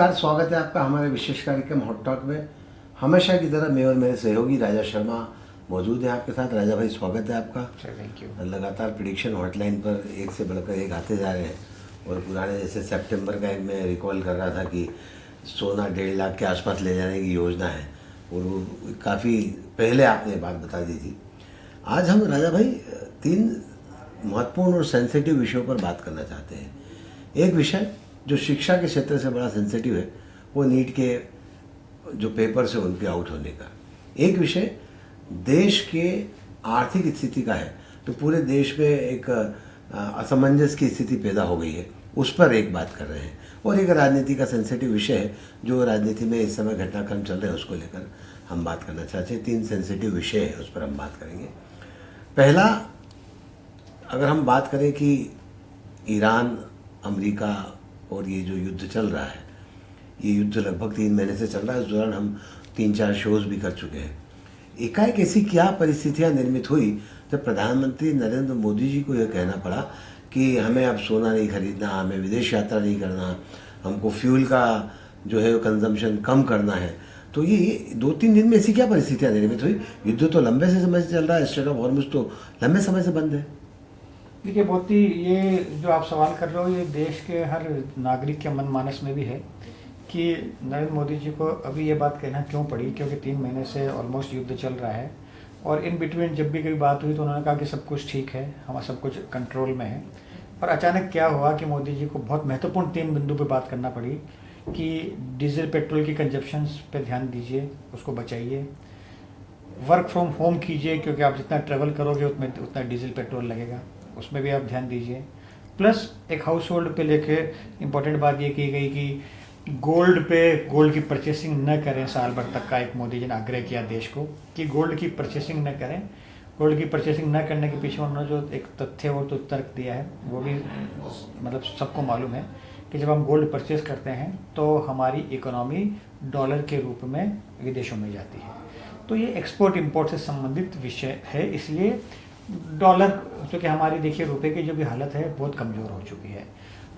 नमस्कार, स्वागत है आपका हमारे विशेष कार्यक्रम हॉट टॉक में। हमेशा की तरह मैं और मेरे सहयोगी राजा शर्मा मौजूद हैं आपके साथ। राजा भाई, स्वागत है आपका। Thank you. लगातार प्रिडिक्शन हॉटलाइन पर एक से बढ़कर एक आते जा रहे हैं और पुराने जैसे सितंबर का एक मैं रिकॉल कर रहा था कि सोना 1.5 लाख के आसपास ले जाने की योजना है और वो काफ़ी पहले आपने बात बता दी थी। आज हम राजा भाई 3 महत्वपूर्ण और सेंसिटिव विषयों पर बात करना चाहते हैं। एक विषय जो शिक्षा के क्षेत्र से बड़ा सेंसिटिव है वो नीट के जो पेपर्स है उनके आउट होने का। एक विषय देश के आर्थिक स्थिति का है, तो पूरे देश में एक असमंजस की स्थिति पैदा हो गई है, उस पर एक बात कर रहे हैं। और एक राजनीति का सेंसिटिव विषय है, जो राजनीति में इस समय घटनाक्रम चल रहे हैं उसको लेकर हम बात करना चाहते हैं। 3 सेंसिटिव विषय है, उस पर हम बात करेंगे। पहला, अगर हम बात करें कि ईरान, अमेरिका और ये जो युद्ध चल रहा है, ये युद्ध लगभग 3 महीने से चल रहा है। इस दौरान हम 3-4 शोज़ भी कर चुके हैं। एकाएक ऐसी क्या परिस्थितियां निर्मित हुई जब प्रधानमंत्री नरेंद्र मोदी जी को यह कहना पड़ा कि हमें अब सोना नहीं खरीदना, हमें विदेश यात्रा नहीं करना, हमको फ्यूल का जो है कंजम्पशन कम करना है। तो ये 2-3 दिन में ऐसी क्या परिस्थितियां निर्मित हुई? युद्ध तो लंबे से समय से चल रहा है, स्ट्रेट ऑफ हॉर्मुज़ तो लंबे समय से बंद है। देखिए, बहुत ही ये जो आप सवाल कर रहे हो, ये देश के हर नागरिक के मन मानस में भी है कि नरेंद्र मोदी जी को अभी ये बात कहना क्यों पड़ी, क्योंकि 3 महीने से ऑलमोस्ट युद्ध चल रहा है और इन बिटवीन जब भी कोई बात हुई तो उन्होंने कहा कि सब कुछ ठीक है, हमारा सब कुछ कंट्रोल में है। और अचानक क्या हुआ कि मोदी जी को बहुत महत्वपूर्ण 3 बिंदु पे बात करना पड़ी कि डीजल पेट्रोल की कंजप्शंस पे ध्यान दीजिए, उसको बचाइए, वर्क फ्रॉम होम कीजिए क्योंकि आप जितना ट्रैवल करोगे उतना डीजल पेट्रोल लगेगा, उसमें भी आप ध्यान दीजिए। प्लस एक हाउस होल्ड पे लेके इम्पोर्टेंट बात ये की गई कि गोल्ड की परचेसिंग न करें। साल भर तक का एक मोदी जी ने आग्रह किया देश को कि गोल्ड की परचेसिंग न करें। गोल्ड की परचेसिंग न करने के पीछे उन्होंने जो एक तथ्य और तो तर्क दिया है वो भी मतलब सबको मालूम है कि जब हम गोल्ड परचेस करते हैं तो हमारी इकोनॉमी डॉलर के रूप में विदेशों में जाती है। तो ये एक्सपोर्ट इंपोर्ट से संबंधित विषय है, इसलिए डॉलर, क्योंकि हमारी देखिए रुपए की जो भी हालत है बहुत कमज़ोर हो चुकी है।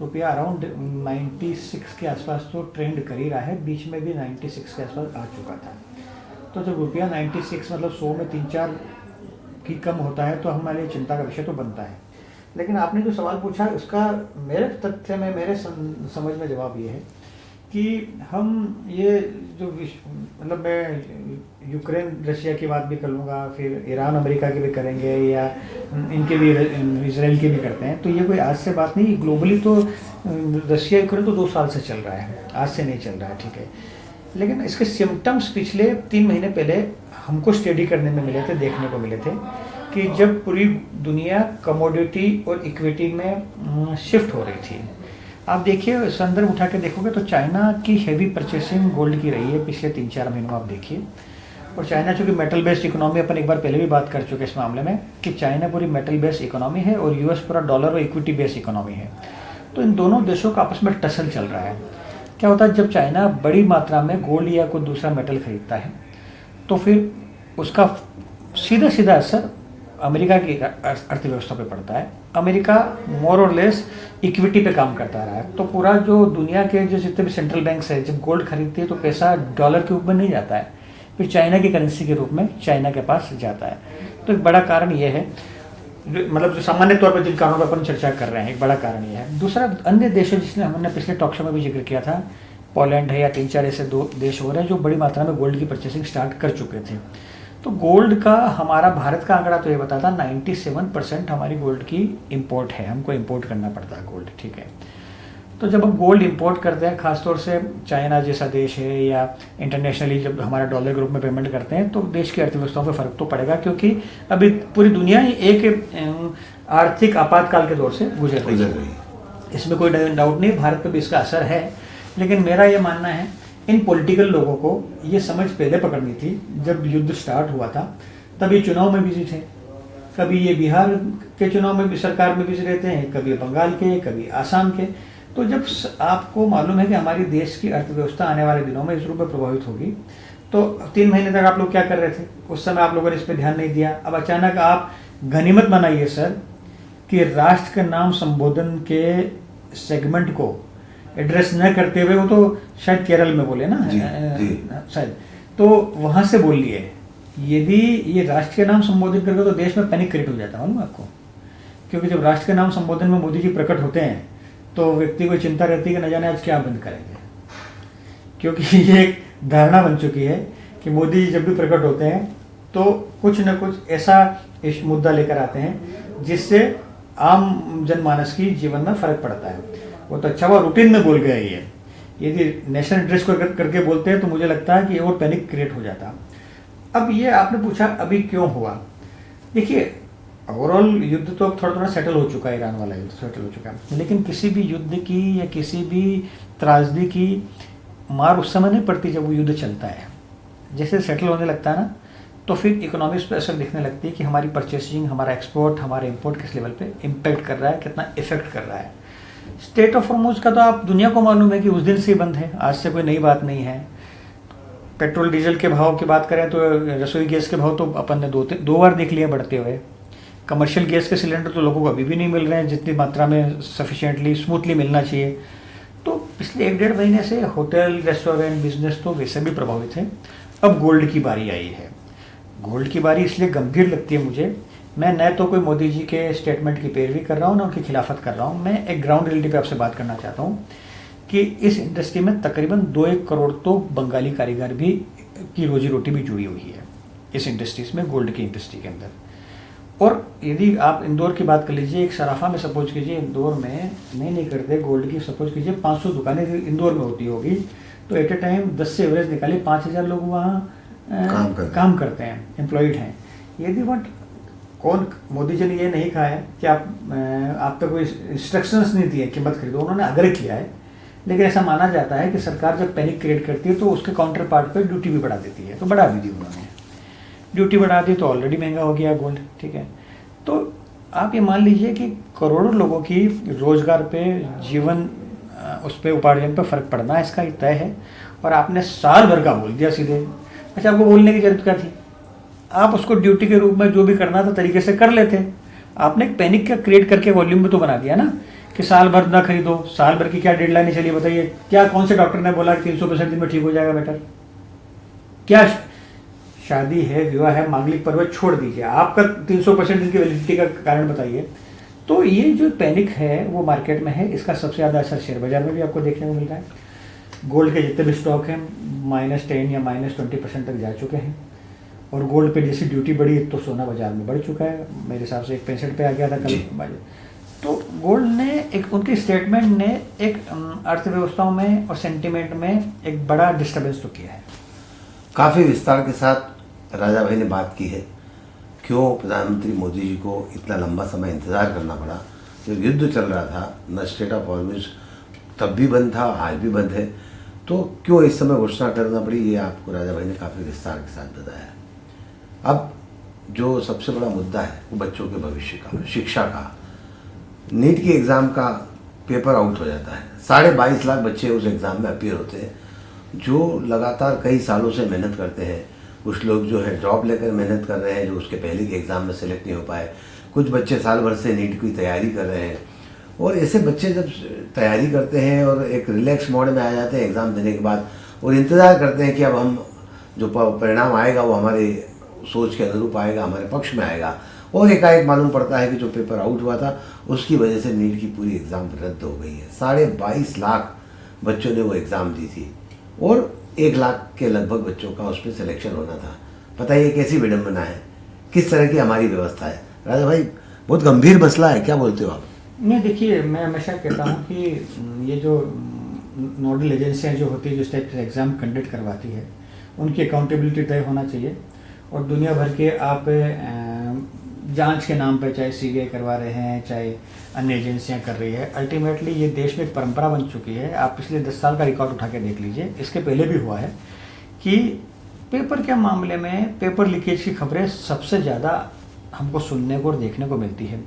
रुपया अराउंड 96 के आसपास तो ट्रेंड कर ही रहा है, बीच में भी 96 के आसपास आ चुका था। तो जब रुपया 96 मतलब 100 में 3-4 की कम होता है तो हमारे लिए चिंता का विषय तो बनता है। लेकिन आपने जो सवाल पूछा उसका मेरे तथ्य में, मेरे समझ में जवाब ये है कि हम ये जो मतलब मैं यूक्रेन रशिया की बात भी कर लूँगा, फिर ईरान अमेरिका की भी करेंगे या इनके भी, इसराइल की भी करते हैं। तो ये कोई आज से बात नहीं, ग्लोबली तो रशिया यूक्रेन तो 2 साल से चल रहा है, आज से नहीं चल रहा है, ठीक है। लेकिन इसके सिम्टम्स पिछले 3 महीने पहले हमको स्टडी करने में मिले थे, देखने को मिले थे कि जब पूरी दुनिया कमोडिटी और इक्विटी में शिफ्ट हो रही थी। आप देखिए, संदर्भ उठा के देखोगे तो चाइना की हैवी परचेसिंग गोल्ड की रही है पिछले 3-4 महीनों आप देखिए। और चाइना चूँकि मेटल बेस्ड इकोनॉमी, अपन एक बार पहले भी बात कर चुके इस मामले में कि चाइना पूरी मेटल बेस्ड इकोनॉमी है और यूएस पूरा डॉलर और इक्विटी बेस्ड इकोनॉमी है। तो इन दोनों देशों का आपस में टसल चल रहा है। क्या होता है, जब चाइना बड़ी मात्रा में गोल्ड या कोई दूसरा मेटल खरीदता है तो फिर उसका सीधा सीधा असर अमेरिका की अर्थव्यवस्था पे पड़ता है। अमेरिका मोर और लेस इक्विटी पे काम करता रहा है। तो पूरा जो दुनिया के जो जितने भी सेंट्रल बैंक्स है, जब गोल्ड खरीदते हैं तो पैसा डॉलर के रूप में नहीं जाता है, फिर चाइना की करेंसी के रूप में चाइना के पास जाता है। तो एक बड़ा कारण ये है, मतलब जो सामान्य तौर पर जिन कारणों पर अपन चर्चा कर रहे हैं, एक बड़ा कारण ये है। दूसरा, अन्य देशों जिसने हमने पिछले टॉक शो में भी जिक्र किया था, पोलैंड है या 3-4 ऐसे 2 देश हो रहे हैं जो बड़ी मात्रा में गोल्ड की परचेसिंग स्टार्ट कर चुके थे। तो गोल्ड का हमारा भारत का आंकड़ा तो ये बताता 97% हमारी गोल्ड की इंपोर्ट है, हमको इंपोर्ट करना पड़ता है गोल्ड, ठीक है। तो जब हम गोल्ड इंपोर्ट करते हैं, खासतौर से चाइना जैसा देश है या इंटरनेशनली जब हमारा डॉलर के रूप में पेमेंट करते हैं तो देश की अर्थव्यवस्थाओं पर फर्क तो पड़ेगा, क्योंकि अभी पूरी दुनिया ही एक आर्थिक आपातकाल के दौर से गुजर रही है। इसमें कोई डाउट नहीं, भारत पर भी इसका असर है। लेकिन मेरा ये मानना है, इन पॉलिटिकल लोगों को ये समझ पहले पकड़नी थी। जब युद्ध स्टार्ट हुआ था तब ये चुनाव में बिजी थे, कभी ये बिहार के चुनाव में भी सरकार में बिजी रहते हैं, कभी बंगाल के, कभी आसाम के। तो जब आपको मालूम है कि हमारी देश की अर्थव्यवस्था आने वाले दिनों में इस रूप में प्रभावित होगी, तो 3 महीने तक आप लोग क्या कर रहे थे? उस समय आप लोगों ने इस पर ध्यान नहीं दिया। अब अचानक आप गनीमत बनाइए सर कि राष्ट्र के नाम संबोधन के सेगमेंट को एड्रेस न करते हुए, वो तो शायद केरल में बोले ना, जी, जी। शायद, तो वहां से बोल लिए। यदि ये राष्ट्र के नाम संबोधित करके तो देश में पैनिक क्रिएट हो जाता है, मालूम है आपको? क्योंकि जब राष्ट्र के नाम संबोधन में मोदी जी प्रकट होते हैं तो व्यक्ति को चिंता रहती है कि न जाने आज क्या बंद करेंगे, क्योंकि ये एक धारणा बन चुकी है कि मोदी जी जब भी प्रकट होते हैं तो कुछ न कुछ ऐसा इस मुद्दा लेकर आते हैं जिससे आम जनमानस की जीवन में फर्क पड़ता है। वो तो अच्छा हुआ रूटीन में बोल गया ये, यदि नेशनल इंटरेस्ट को करके बोलते हैं तो मुझे लगता है कि और पैनिक क्रिएट हो जाता। अब ये आपने पूछा अभी क्यों हुआ, देखिए ओवरऑल युद्ध तो अब थोड़ा थोड़ा सेटल हो चुका है, ईरान वाला युद्ध सेटल हो चुका है, लेकिन किसी भी युद्ध की या किसी भी त्रासदी की मार उस समय नहीं पड़ती जब वो युद्ध चलता है। जैसे सेटल होने लगता है ना, तो फिर इकोनॉमिक्स पे असर दिखने लगती है कि हमारी परचेसिंग, हमारा एक्सपोर्ट, हमारा इंपोर्ट किस लेवल पे इम्पैक्ट कर रहा है, कितना इफेक्ट कर रहा है। स्टेट ऑफ हॉर्मुज़ का तो आप दुनिया को मालूम है कि उस दिन से ही बंद है, आज से कोई नई बात नहीं है। पेट्रोल डीजल के भाव की बात करें तो रसोई गैस के भाव तो अपन ने दो बार देख लिए बढ़ते हुए। कमर्शियल गैस के सिलेंडर तो लोगों को अभी भी नहीं मिल रहे हैं जितनी मात्रा में सफिशिएंटली स्मूथली मिलना चाहिए। तो पिछले 1-1.5 महीने से होटल, रेस्टोरेंट, बिजनेस तो वैसे भी प्रभावित है। अब गोल्ड की बारी आई है। गोल्ड की बारी इसलिए गंभीर लगती है मुझे, मैं न तो कोई मोदी जी के स्टेटमेंट की पैरवी कर रहा हूँ, ना उनकी खिलाफत कर रहा हूँ, मैं एक ग्राउंड रियलिटी पे आपसे बात करना चाहता हूँ कि इस इंडस्ट्री में तकरीबन 2-1 करोड़ तो बंगाली कारीगर भी की रोजी रोटी भी जुड़ी हुई है इस इंडस्ट्रीज में, गोल्ड की इंडस्ट्री के अंदर। और यदि आप इंदौर की बात कर लीजिए, एक सराफा में सपोज कीजिए, इंदौर में नहीं करते गोल्ड की, सपोज कीजिए 500 दुकानें इंदौर में होती होगी, तो एट ए टाइम 10 से एवरेज निकालिए 5000 लोग वहाँ काम करते हैं, एम्प्लॉयड हैं। यदि वट कौन, मोदी जी ने ये नहीं कहा है कि आप पे कोई इंस्ट्रक्शंस नहीं दिए कि मत खरीदो, उन्होंने आग्रह किया है, लेकिन ऐसा माना जाता है कि सरकार जब पैनिक क्रिएट करती है तो उसके काउंटर पार्ट पर ड्यूटी भी बढ़ा देती है। तो बढ़ा भी दी उन्होंने, ड्यूटी बढ़ा दी तो ऑलरेडी महंगा हो गया गोल्ड, ठीक है। तो आप ये मान लीजिए कि करोड़ों लोगों की रोजगार पे, जीवन उस पर, उपार्जन पे फर्क पड़ना इसका एक तय है। और आपने साल भर का बोल दिया सीधे। अच्छा, आपको बोलने की जरूरत क्या थी? आप उसको ड्यूटी के रूप में जो भी करना था तरीके से कर लेते। आपने एक पैनिक का क्रिएट करके वॉल्यूम में तो बना दिया ना कि साल भर ना खरीदो। साल भर की क्या डेडलाइन चलिए बताइए, क्या कौन से डॉक्टर ने बोला कि 300% दिन में ठीक हो जाएगा बेटर? क्या शादी है, विवाह है, मांगलिक पर्व छोड़ दीजिए, आपका 300% दिन की वैलिडिटी का कारण बताइए। तो ये जो पैनिक है वो मार्केट में है, इसका सबसे ज़्यादा असर शेयर बाजार में भी आपको देखने को मिल रहा है। गोल्ड के जितने भी स्टॉक हैं -10 या -20% तक जा चुके हैं। और गोल्ड पे जैसी ड्यूटी बढ़ी तो सोना बाजार में बढ़ चुका है, मेरे हिसाब से 1.65 पे आ गया था कल। तो गोल्ड ने एक, उनकी स्टेटमेंट ने एक अर्थव्यवस्थाओं में और सेंटिमेंट में एक बड़ा डिस्टर्बेंस तो किया है। काफ़ी विस्तार के साथ राजा भाई ने बात की है क्यों प्रधानमंत्री मोदी जी को इतना लंबा समय इंतज़ार करना पड़ा। जब युद्ध चल रहा था, न स्टेट ऑफ हॉर्मुज़ तब भी बंद था, आज भी बंद है, तो क्यों इस समय घोषणा करना पड़ी, ये आपको राजा भाई ने काफ़ी विस्तार के साथ बताया। अब जो सबसे बड़ा मुद्दा है वो बच्चों के भविष्य का, शिक्षा का। नीट की एग्ज़ाम का पेपर आउट हो जाता है, 22.5 लाख बच्चे उस एग्ज़ाम में अपीयर होते हैं, जो लगातार कई सालों से मेहनत करते हैं। कुछ लोग जो है ड्रॉप लेकर मेहनत कर रहे हैं, जो उसके पहले के एग्ज़ाम में सेलेक्ट नहीं हो पाए। कुछ बच्चे साल भर से नीट की तैयारी कर रहे हैं। और ऐसे बच्चे जब तैयारी करते हैं और एक रिलैक्स मोड में आ जाते हैं एग्ज़ाम देने के बाद, और इंतज़ार करते हैं कि अब हम जो परिणाम आएगा वो हमारे सोच के अनुरूप आएगा, हमारे पक्ष में आएगा, और एकाएक मालूम पड़ता है कि जो पेपर आउट हुआ था उसकी वजह से नीट की पूरी एग्ज़ाम रद्द हो गई है। 22.5 लाख बच्चों ने वो एग्ज़ाम दी थी और 1 लाख के लगभग बच्चों का उसमें सिलेक्शन होना था। पता है ये कैसी विडम्बना है, किस तरह की हमारी व्यवस्था है। राजा भाई, बहुत गंभीर मसला है, क्या बोलते हो आप? नहीं, देखिए मैं हमेशा कहता हूँ कि ये जो नोडल एजेंसियाँ जो होती है, जो स्टेट एग्ज़ाम कंडक्ट करवाती है, उनकी अकाउंटेबिलिटी तय होना चाहिए। और दुनिया भर के आप जांच के नाम पे चाहे सीबीआई करवा रहे हैं, चाहे अन्य एजेंसियां कर रही है, अल्टीमेटली ये देश में एक परंपरा बन चुकी है। आप पिछले 10 साल का रिकॉर्ड उठा के देख लीजिए, इसके पहले भी हुआ है कि पेपर के मामले में पेपर लीकेज की खबरें सबसे ज़्यादा हमको सुनने को और देखने को मिलती है।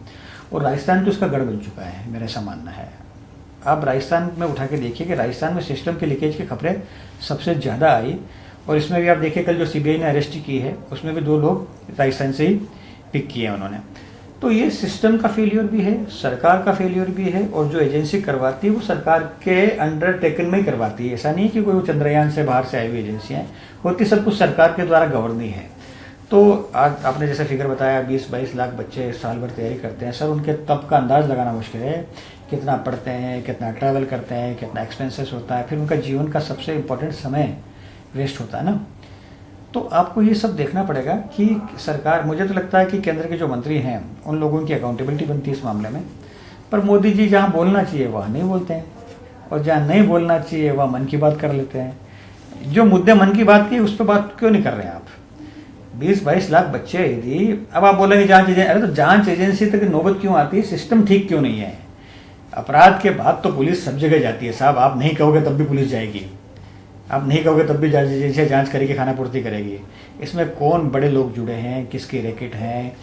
और राजस्थान तो इसका गढ़ बन चुका है, मेरा ऐसा मानना है। आप राजस्थान में उठा के देखिए कि राजस्थान में सिस्टम के लीकेज की खबरें सबसे ज़्यादा आई। और इसमें भी आप देखिए, कल जो सीबीआई ने अरेस्ट की है उसमें भी 2 लोग राजस्थान से ही पिक किए उन्होंने। तो ये सिस्टम का फेलियर भी है, सरकार का फेलियर भी है, और जो एजेंसी करवाती है वो सरकार के अंडरटेकन में ही करवाती है। ऐसा नहीं है कि कोई वो चंद्रयान से बाहर से आई हुई एजेंसियाँ होती, सब कुछ सरकार के द्वारा गवर्निंग है। तो आज आपने जैसे फिगर बताया 20-22 लाख बच्चे साल भर तैयारी करते हैं सर, उनके तब का अंदाज़ लगाना मुश्किल है, कितना पढ़ते हैं, कितना ट्रैवल करते हैं, कितना एक्सपेंसेस होता है, फिर उनका जीवन का सबसे इम्पोर्टेंट समय वेस्ट होता है ना। तो आपको ये सब देखना पड़ेगा कि सरकार, मुझे तो लगता है कि केंद्र के जो मंत्री हैं उन लोगों की अकाउंटेबिलिटी बनती है इस मामले में। पर मोदी जी जहाँ बोलना चाहिए वहाँ नहीं बोलते हैं, और जहाँ नहीं बोलना चाहिए वहाँ मन की बात कर लेते हैं। जो मुद्दे मन की बात की उस पर बात क्यों नहीं कर रहे हैं आप? 20-22 लाख बच्चे यदि, अब आप बोलेंगे जांच एजेंसी, अरे तो जांच एजेंसी तक नौबत क्यों आती है? सिस्टम ठीक क्यों नहीं है? अपराध के बाद तो पुलिस सब जगह जाती है साहब, आप नहीं कहोगे तब भी पुलिस जाएगी, आप नहीं कहोगे तब भी जांच एजेंसी जांच करेगी, खाना पूर्ति करेगी। इसमें कौन बड़े लोग जुड़े हैं, किसके रैकेट हैं,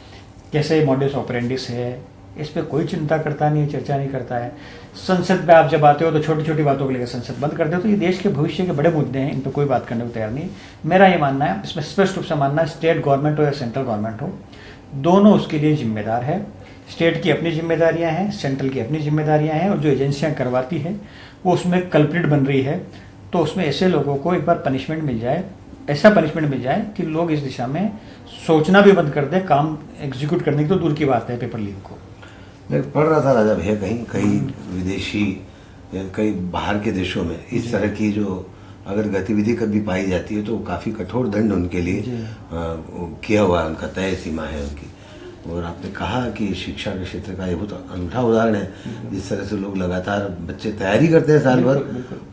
कैसे मॉडस ऑपरेंडिस है, इस पर कोई चिंता करता नहीं है, चर्चा नहीं करता है। संसद में आप जब आते हो तो छोटी छोटी बातों को लेकर संसद बंद करते हो। तो ये देश के भविष्य के बड़े मुद्दे हैं, इन पर कोई बात करने को तैयार नहीं। मेरा ये मानना है, इसमें स्पष्ट रूप से मानना है, स्टेट गवर्नमेंट हो या सेंट्रल गवर्नमेंट हो, दोनों उसके लिए जिम्मेदार है। स्टेट की अपनी जिम्मेदारियां हैं, सेंट्रल की अपनी जिम्मेदारियां हैं, और जो एजेंसियां करवाती हैं वो उसमें कल्प्रिट बन रही है। तो उसमें ऐसे लोगों को एक बार पनिशमेंट मिल जाए, ऐसा पनिशमेंट मिल जाए कि लोग इस दिशा में सोचना भी बंद कर दें, काम एग्जीक्यूट करने की तो दूर की बात है पेपर लीक को। मैं पढ़ रहा था राजा भैया, कहीं विदेशी या कई बाहर के देशों में इस तरह की जो अगर गतिविधि कभी पाई जाती है तो काफ़ी कठोर दंड उनके लिए किया हुआ है, उनका तय सीमा है उनकी। और आपने कहा कि शिक्षा के क्षेत्र का ये बहुत अनूठा उदाहरण है, जिस तरह से लोग लगातार बच्चे तैयारी करते हैं साल भर,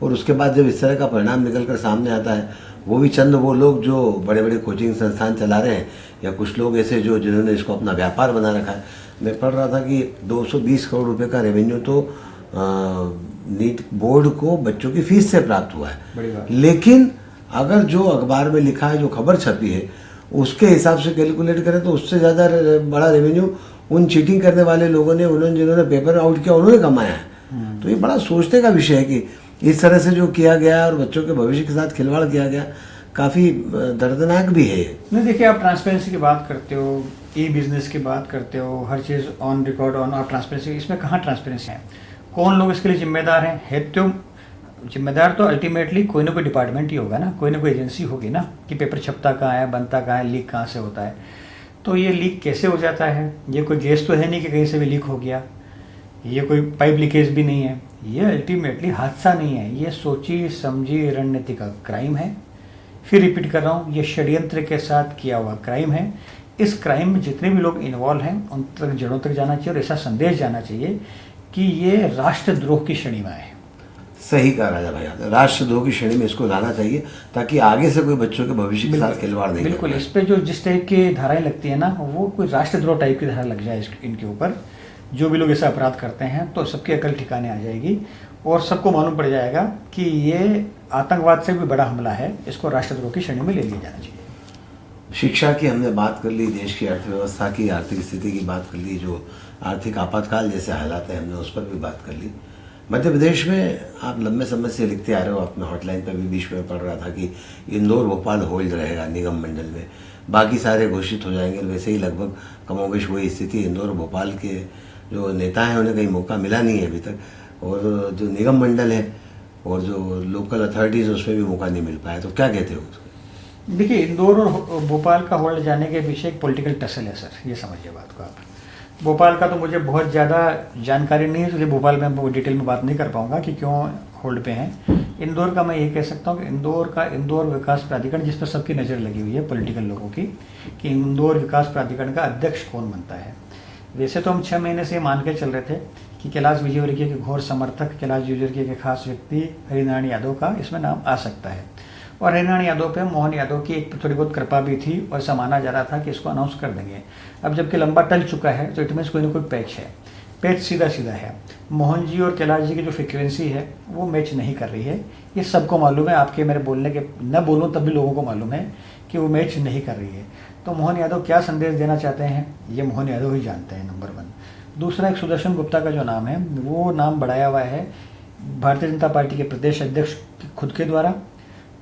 और उसके बाद जब इस तरह का परिणाम निकल कर सामने आता है, वो भी चंद वो लोग जो बड़े बड़े कोचिंग संस्थान चला रहे हैं, या कुछ लोग ऐसे जो जिन्होंने इसको अपना व्यापार बना रखा है। मैं पढ़ रहा था कि 220 करोड़ रुपए का रेवेन्यू तो नीट बोर्ड को बच्चों की फीस से प्राप्त हुआ है। लेकिन अगर जो अखबार में लिखा है, जो खबर छपी है, उसके हिसाब से कैलकुलेट करें तो उससे ज़्यादा बड़ा रेवेन्यू उन चीटिंग करने वाले लोगों ने, उन्होंने जिन्होंने पेपर आउट किया, उन्होंने कमाया है। तो ये बड़ा सोचने का विषय है कि इस तरह से जो किया गया और बच्चों के भविष्य के साथ खिलवाड़ किया गया, काफ़ी दर्दनाक भी है। नहीं, देखिए, आप ट्रांसपेरेंसी की बात करते हो, ई बिजनेस की बात करते हो, हर चीज़ ऑन रिकॉर्ड, ऑन और ट्रांसपेरेंसी, इसमें कहाँ ट्रांसपेरेंसी है? कौन लोग इसके लिए जिम्मेदार हैं? है तो जिम्मेदार तो अल्टीमेटली कोई ना कोई डिपार्टमेंट ही होगा ना, कोई ना कोई एजेंसी होगी ना, कि पेपर छपता कहाँ है, बनता कहाँ है, लीक कहाँ से होता है। तो ये लीक कैसे हो जाता है? ये कोई गैस तो है नहीं कि कहीं से भी लीक हो गया, ये कोई पाइप लीकेज भी नहीं है, ये अल्टीमेटली हादसा नहीं है, ये सोची समझी रणनीति का क्राइम है। फिर रिपीट कर रहा हूँ, ये षड्यंत्र के साथ किया हुआ क्राइम है। इस क्राइम में जितने भी लोग इन्वॉल्व हैं उन तक जड़ों तक जाना चाहिए, और ऐसा संदेश जाना चाहिए कि ये राष्ट्रद्रोह की श्रेणी में है। सही कहा राजा भाई, राष्ट्रद्रोह की श्रेणी में इसको लाना चाहिए, ताकि आगे से कोई बच्चों के भविष्य के साथ खिलवाड़ नहीं। बिल्कुल, इस पे जो जिस टाइप की धाराएं लगती है ना, वो कोई राष्ट्रद्रोह टाइप की धारा लग जाए इनके ऊपर, जो भी लोग ऐसा अपराध करते हैं, तो सबकी अकल ठिकाने आ जाएगी, और सबको मालूम पड़ जाएगा कि ये आतंकवाद से भी बड़ा हमला है, इसको राष्ट्रद्रोह की श्रेणी में ले लिया जाना चाहिए। शिक्षा की हमने बात कर ली, देश की अर्थव्यवस्था की, आर्थिक स्थिति की बात कर ली, जो आर्थिक आपातकाल जैसे हालात हैं हमने उस पर भी बात कर ली। मध्य प्रदेश में आप लंबे समय से लिखते आ रहे हो, अपने हॉटलाइन पर भी बीच में पढ़ रहा था कि इंदौर भोपाल होल्ड रहेगा निगम मंडल में, बाकी सारे घोषित हो जाएंगे। वैसे ही लगभग कमोबेश वही स्थिति, इंदौर भोपाल के जो नेता हैं उन्हें कहीं मौका मिला नहीं है अभी तक, और जो निगम मंडल है और जो लोकल अथॉरिटीज़ उसमें भी मौका नहीं मिल पाया। तो क्या कहते हो? देखिए, इंदौर और भोपाल का होल्ड जाने के पीछे एक पॉलिटिकल टसल है सर, ये समझिए बात को आप। भोपाल का तो मुझे बहुत ज़्यादा जानकारी नहीं है, इसलिए भोपाल में मैं डिटेल में बात नहीं कर पाऊंगा कि क्यों होल्ड पे हैं। इंदौर का मैं यही कह सकता हूँ कि इंदौर विकास प्राधिकरण, जिस पर सबकी नज़र लगी हुई है पॉलिटिकल लोगों की, कि इंदौर विकास प्राधिकरण का अध्यक्ष कौन बनता है। वैसे तो हम 6 महीने से मान के चल रहे थे कि कैलाश विजयवर्गीय के घोर समर्थक, कैलाश विजयवर्गीय के खास व्यक्ति हरिनारायण यादव का इसमें नाम आ सकता है, और हरिनारायण यादव पे मोहन यादव की एक थोड़ी बहुत कृपा भी थी, और ऐसा माना जा रहा था कि इसको अनाउंस कर देंगे। अब जबकि लंबा टल चुका है, तो इट मीन्स कोई ना कोई पैच है, पैच सीधा सीधा है। मोहन जी और कैलाश जी की जो फ्रिक्वेंसी है वो मैच नहीं कर रही है, ये सबको मालूम है, आपके मेरे बोलने के न बोलूँ तब भी लोगों को मालूम है कि वो मैच नहीं कर रही है। तो मोहन यादव क्या संदेश देना चाहते हैं, ये मोहन यादव ही जानते हैं, नंबर 1। दूसरा, एक सुदर्शन गुप्ता का जो नाम है, वो नाम बढ़ाया हुआ है भारतीय जनता पार्टी के प्रदेश अध्यक्ष खुद के द्वारा,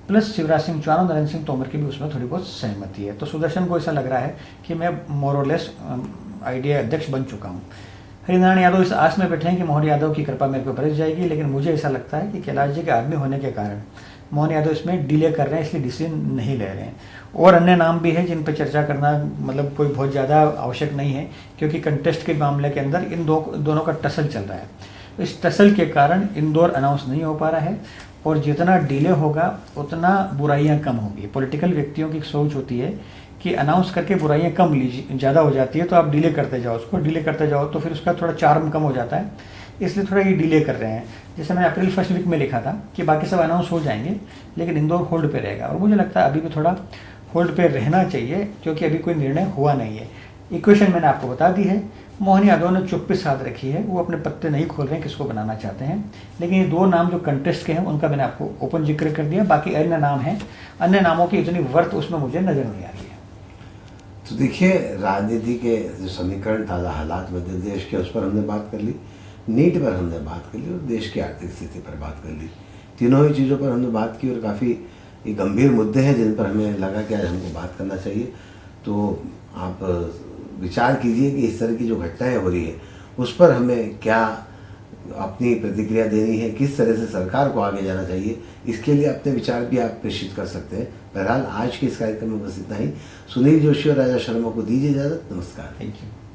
प्लस शिवराज सिंह चौहान और नरेंद्र सिंह तोमर की भी उसमें थोड़ी बहुत सहमति है। तो सुदर्शन को ऐसा लग रहा है कि मैं मोर और लेस IDA अध्यक्ष बन चुका हूँ। हरिनारायण यादव इस आस में बैठे हैं कि मोहन यादव की कृपा मेरे को बरस जाएगी, लेकिन मुझे ऐसा लगता है कि कैलाश जी के आदमी होने के कारण मोहन यादव इसमें डिले कर रहे हैं, इसलिए डिसीजन नहीं ले रहे हैं। और अन्य नाम भी है जिन पर चर्चा करना मतलब कोई बहुत ज़्यादा आवश्यक नहीं है, क्योंकि कंटेस्ट के मामले के अंदर इन दोनों का टसल चल रहा है। इस टसल के कारण इंदौर अनाउंस नहीं हो पा रहा है, और जितना डिले होगा उतना बुराइयां कम होंगी। पॉलिटिकल व्यक्तियों की सोच होती है कि अनाउंस करके बुराइयां कम ज़्यादा हो जाती है, तो आप डिले करते जाओ, उसको डिले करते जाओ तो फिर उसका थोड़ा चार्म कम हो जाता है, इसलिए थोड़ा ये डिले कर रहे हैं। जैसे मैंने अप्रैल फर्स्ट वीक में लिखा था कि बाकी सब अनाउंस हो जाएंगे लेकिन इंदौर होल्ड पे रहेगा, और मुझे लगता है अभी भी थोड़ा होल्ड पे रहना चाहिए, क्योंकि अभी कोई निर्णय हुआ नहीं है। इक्वेशन मैंने आपको बता दी है। मोहन यादव ने चुप्पी साध रखी है, वो अपने पत्ते नहीं खोल रहे हैं किसको बनाना चाहते हैं, लेकिन ये दो नाम जो कंटेस्ट के हैं उनका मैंने आपको ओपन जिक्र कर दिया। बाकी अन्य नाम हैं, अन्य नामों की इतनी वर्थ उसमें मुझे नजर नहीं आ रही है। तो देखिए, राजनीति के जो समीकरण ताज़ा हालात मध्य देश के, उस पर हमने बात कर ली, नीट पर हमने बात कर ली, और देश की आर्थिक स्थिति पर बात कर ली। तीनों ही चीज़ों पर हमने बात की, और काफ़ी ये गंभीर मुद्दे हैं जिन पर हमें लगा कि आज हमको बात करना चाहिए। तो आप विचार कीजिए कि इस तरह की जो घटनाएं हो रही है उस पर हमें क्या अपनी प्रतिक्रिया देनी है, किस तरह से सरकार को आगे जाना चाहिए, इसके लिए अपने विचार भी आप प्रेषित कर सकते हैं। बहरहाल आज के इस कार्यक्रम में बस इतना ही। सुनील जोशी और राजा शर्मा को दीजिए इजाज़त। नमस्कार। Thank you.